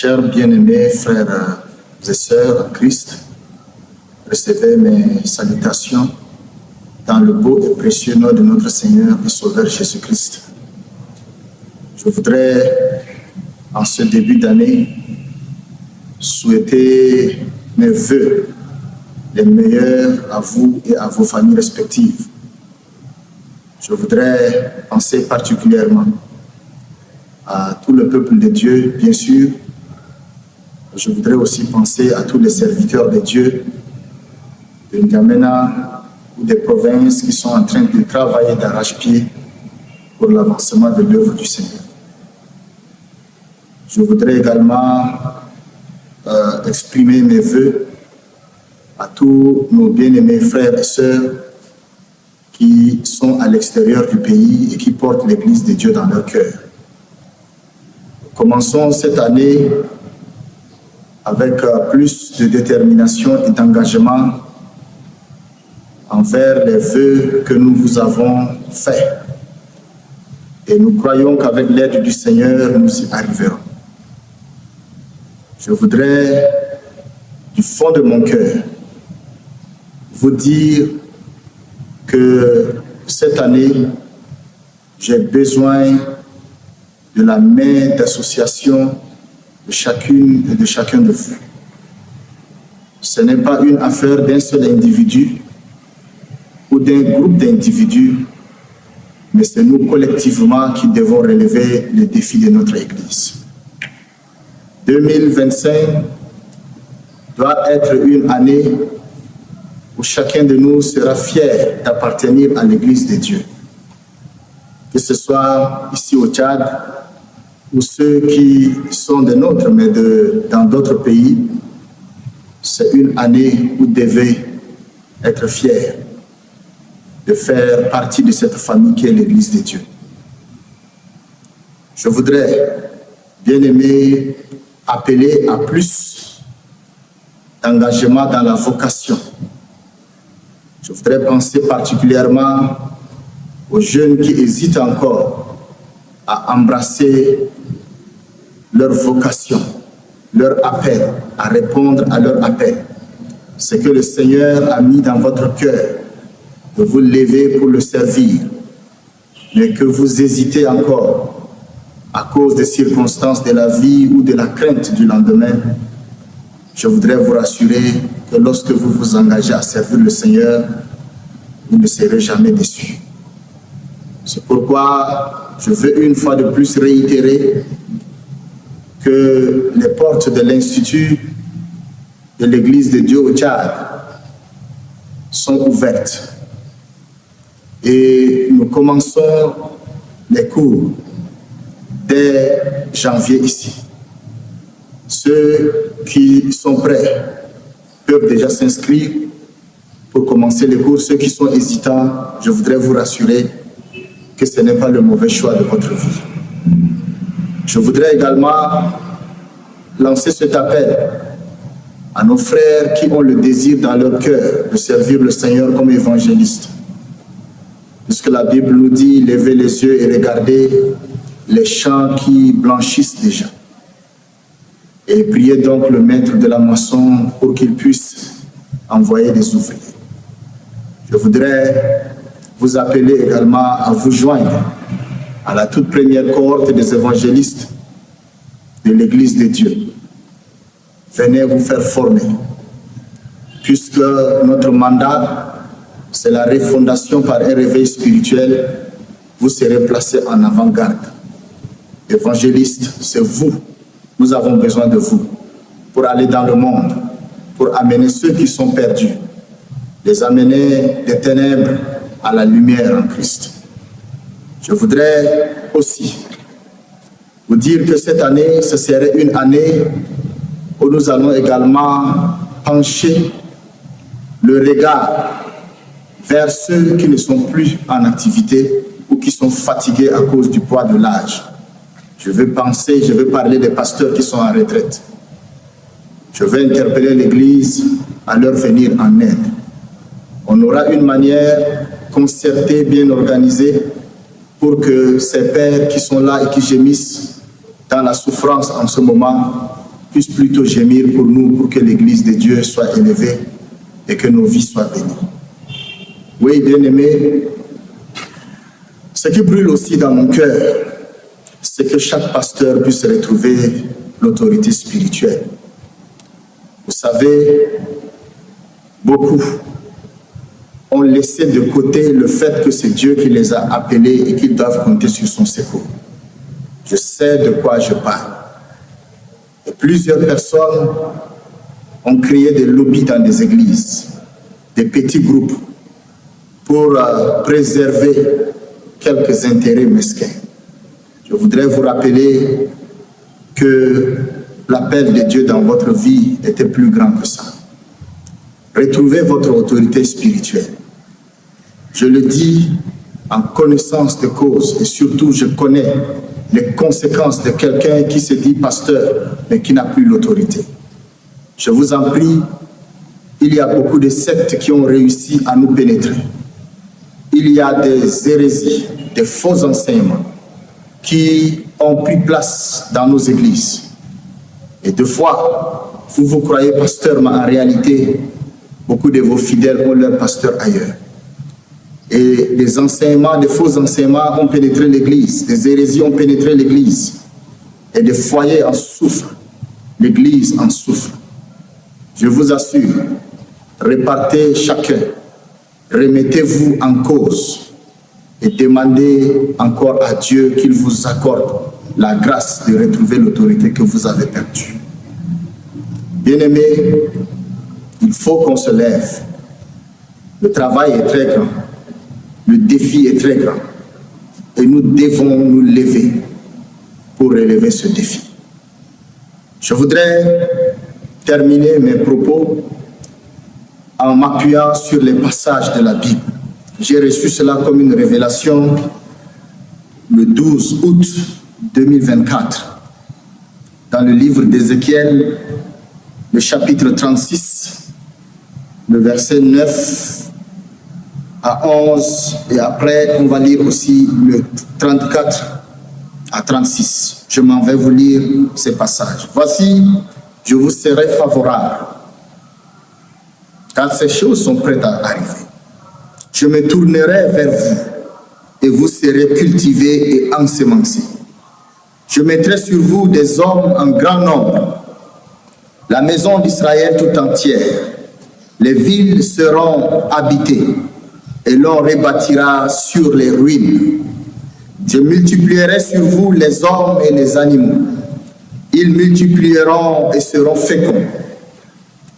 Chers bien-aimés frères et sœurs en Christ, recevez mes salutations dans le beau et précieux nom de notre Seigneur et Sauveur Jésus-Christ. Je voudrais, en ce début d'année, souhaiter mes vœux les meilleurs à vous et à vos familles respectives. Je voudrais penser particulièrement à tout le peuple de Dieu, bien sûr. Je voudrais aussi penser à tous les serviteurs de Dieu, de N'Djamena ou des provinces qui sont en train de travailler d'arrache-pied pour l'avancement de l'œuvre du Seigneur. Je voudrais également exprimer mes vœux à tous nos bien-aimés frères et sœurs qui sont à l'extérieur du pays et qui portent l'Église de Dieu dans leur cœur. Commençons cette année avec plus de détermination et d'engagement envers les vœux que nous vous avons faits. Et nous croyons qu'avec l'aide du Seigneur, nous y arriverons. Je voudrais, du fond de mon cœur, vous dire que cette année, j'ai besoin de la main d'association de chacune et de chacun de vous. Ce n'est pas une affaire d'un seul individu ou d'un groupe d'individus, mais c'est nous collectivement qui devons relever les défis de notre Église. 2025 doit être une année où chacun de nous sera fier d'appartenir à l'Église de Dieu. Que ce soit ici au Tchad, ou ceux qui sont des nôtres, mais dans d'autres pays, c'est une année où vous devez être fiers de faire partie de cette famille qui est l'Église de Dieu. Je voudrais, bien aimé, appeler à plus d'engagement dans la vocation. Je voudrais penser particulièrement aux jeunes qui hésitent encore à embrasser leur vocation, leur appel, à répondre à leur appel. Ce que le Seigneur a mis dans votre cœur, de vous lever pour le servir, mais que vous hésitez encore à cause des circonstances de la vie ou de la crainte du lendemain. Je voudrais vous rassurer que lorsque vous vous engagez à servir le Seigneur, vous ne serez jamais déçus. C'est pourquoi je veux une fois de plus réitérer que les portes de l'Institut de l'Église de Dieu au Tchad sont ouvertes. Et nous commençons les cours dès janvier ici. Ceux qui sont prêts peuvent déjà s'inscrire pour commencer les cours. Ceux qui sont hésitants, je voudrais vous rassurer que ce n'est pas le mauvais choix de votre vie. Je voudrais également lancer cet appel à nos frères qui ont le désir dans leur cœur de servir le Seigneur comme évangéliste. Puisque la Bible nous dit, levez les yeux et regardez les champs qui blanchissent déjà. Et priez donc le maître de la moisson pour qu'il puisse envoyer des ouvriers. Je voudrais vous appeler également à vous joindre à la toute première cohorte des évangélistes de l'Église de Dieu. Venez vous faire former, puisque notre mandat, c'est la refondation par un réveil spirituel. Vous serez placés en avant-garde. Évangélistes, c'est vous. Nous avons besoin de vous pour aller dans le monde, pour amener ceux qui sont perdus, les amener des ténèbres à la lumière en Christ. Je voudrais aussi vous dire que cette année, ce serait une année où nous allons également pencher le regard vers ceux qui ne sont plus en activité ou qui sont fatigués à cause du poids de l'âge. Je veux parler des pasteurs qui sont en retraite. Je vais interpeller l'Église à leur venir en aide. On aura une manière concertée, bien organisée, pour que ces pères qui sont là et qui gémissent dans la souffrance en ce moment puisse plutôt gémir pour nous, pour que l'Église de Dieu soit élevée et que nos vies soient bénies. Oui, bien-aimés, ce qui brûle aussi dans mon cœur, c'est que chaque pasteur puisse retrouver l'autorité spirituelle. Vous savez, beaucoup ont laissé de côté le fait que c'est Dieu qui les a appelés et qu'ils doivent compter sur son secours. Je sais de quoi je parle. Et plusieurs personnes ont créé des lobbies dans des églises, des petits groupes, pour préserver quelques intérêts mesquins. Je voudrais vous rappeler que l'appel de Dieu dans votre vie était plus grand que ça. Retrouvez votre autorité spirituelle. Je le dis en connaissance de cause et surtout je connais les conséquences de quelqu'un qui se dit pasteur mais qui n'a plus l'autorité. Je vous en prie, il y a beaucoup de sectes qui ont réussi à nous pénétrer. Il y a des hérésies, des faux enseignements qui ont pris place dans nos églises. Et deux fois, vous vous croyez pasteur, mais en réalité, beaucoup de vos fidèles ont leur pasteur ailleurs. Et des enseignements, des faux enseignements ont pénétré l'église, des hérésies ont pénétré l'église. Et des foyers en souffrent, l'église en souffre. Je vous assure, répartez chacun, remettez-vous en cause et demandez encore à Dieu qu'il vous accorde la grâce de retrouver l'autorité que vous avez perdue. Bien-aimés, il faut qu'on se lève. Le travail est très grand, le défi est très grand et nous devons nous lever pour relever ce défi. Je voudrais terminer mes propos en m'appuyant sur les passages de la Bible. J'ai reçu cela comme une révélation le 12 août 2024 dans le livre d'Ézéchiel, le chapitre 36, le verset 9 à 11 et après on va lire aussi le 34 à 36. Je m'en vais vous lire ces passages. Voici, je vous serai favorable quand ces choses sont prêtes à arriver. Je me tournerai vers vous et vous serez cultivés et ensemencés. Je mettrai sur vous des hommes en grand nombre, la maison d'Israël tout entière. Les villes seront habitées et l'on rebâtira sur les ruines. Je multiplierai sur vous les hommes et les animaux. Ils multiplieront et seront féconds.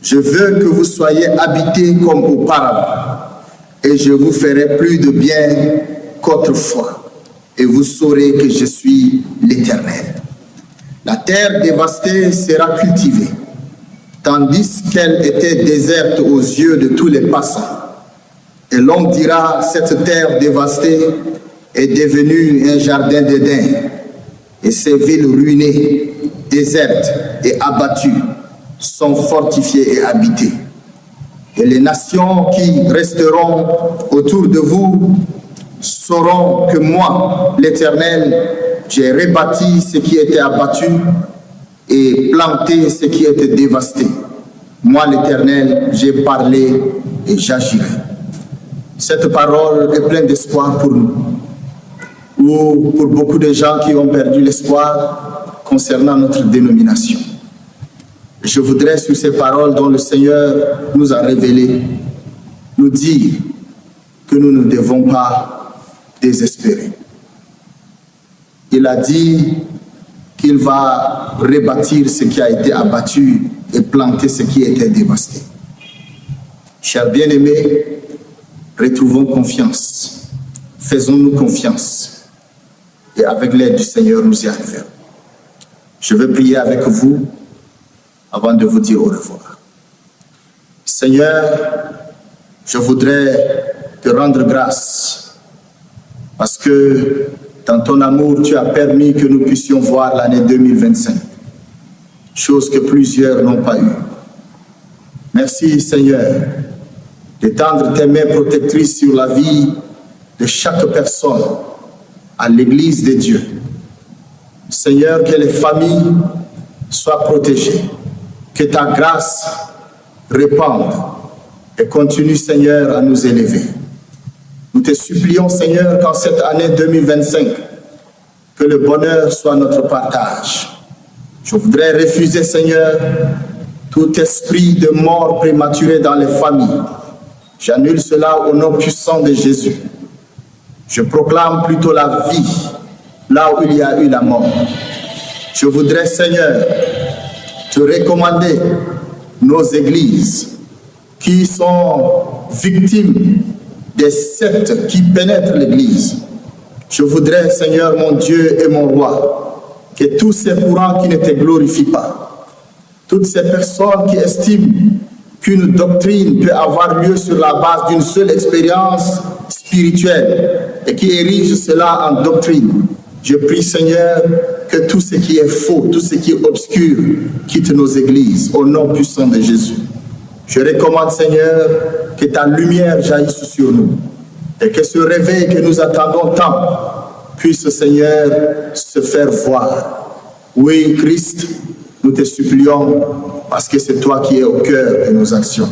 Je veux que vous soyez habités comme auparavant, et je vous ferai plus de bien qu'autrefois, et vous saurez que je suis l'Éternel. La terre dévastée sera cultivée, tandis qu'elle était déserte aux yeux de tous les passants. Et l'on dira, cette terre dévastée est devenue un jardin d'Éden, et ces villes ruinées, désertes et abattues sont fortifiées et habitées. Et les nations qui resteront autour de vous sauront que moi, l'Éternel, j'ai rebâti ce qui était abattu et planté ce qui était dévasté. Moi, l'Éternel, j'ai parlé et j'agirai. Cette parole est pleine d'espoir pour nous, ou pour beaucoup de gens qui ont perdu l'espoir concernant notre dénomination. Je voudrais, sur ces paroles dont le Seigneur nous a révélées, nous dire que nous ne devons pas désespérer. Il a dit qu'il va rebâtir ce qui a été abattu et planter ce qui était dévasté. Chers bien-aimés, retrouvons confiance. Faisons-nous confiance. Et avec l'aide du Seigneur, nous y arriverons. Je vais prier avec vous avant de vous dire au revoir. Seigneur, je voudrais te rendre grâce parce que dans ton amour, tu as permis que nous puissions voir l'année 2025, chose que plusieurs n'ont pas eue. Merci Seigneur d'étendre tes mains protectrices sur la vie de chaque personne à l'Église de Dieu. Seigneur, que les familles sois protégé. Que ta grâce répande et continue, Seigneur, à nous élever. Nous te supplions, Seigneur, qu'en cette année 2025, que le bonheur soit notre partage. Je voudrais refuser, Seigneur, tout esprit de mort prématurée dans les familles. J'annule cela au nom puissant de Jésus. Je proclame plutôt la vie là où il y a eu la mort. Je voudrais, Seigneur, te recommander nos églises qui sont victimes des sectes qui pénètrent l'église. Je voudrais, Seigneur mon Dieu et mon roi, que tous ces courants qui ne te glorifient pas, toutes ces personnes qui estiment qu'une doctrine peut avoir lieu sur la base d'une seule expérience spirituelle et qui érigent cela en doctrine, je prie, Seigneur, que tout ce qui est faux, tout ce qui est obscur, quitte nos églises, au nom puissant de Jésus. Je recommande, Seigneur, que ta lumière jaillisse sur nous et que ce réveil que nous attendons tant puisse, Seigneur, se faire voir. Oui, Christ, nous te supplions parce que c'est toi qui es au cœur de nos actions.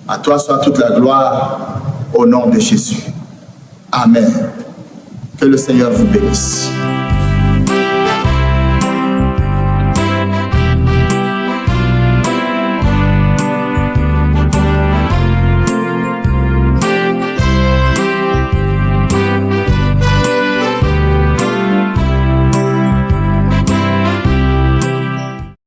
À toi soit toute la gloire au nom de Jésus. Amen. Que le Seigneur vous bénisse.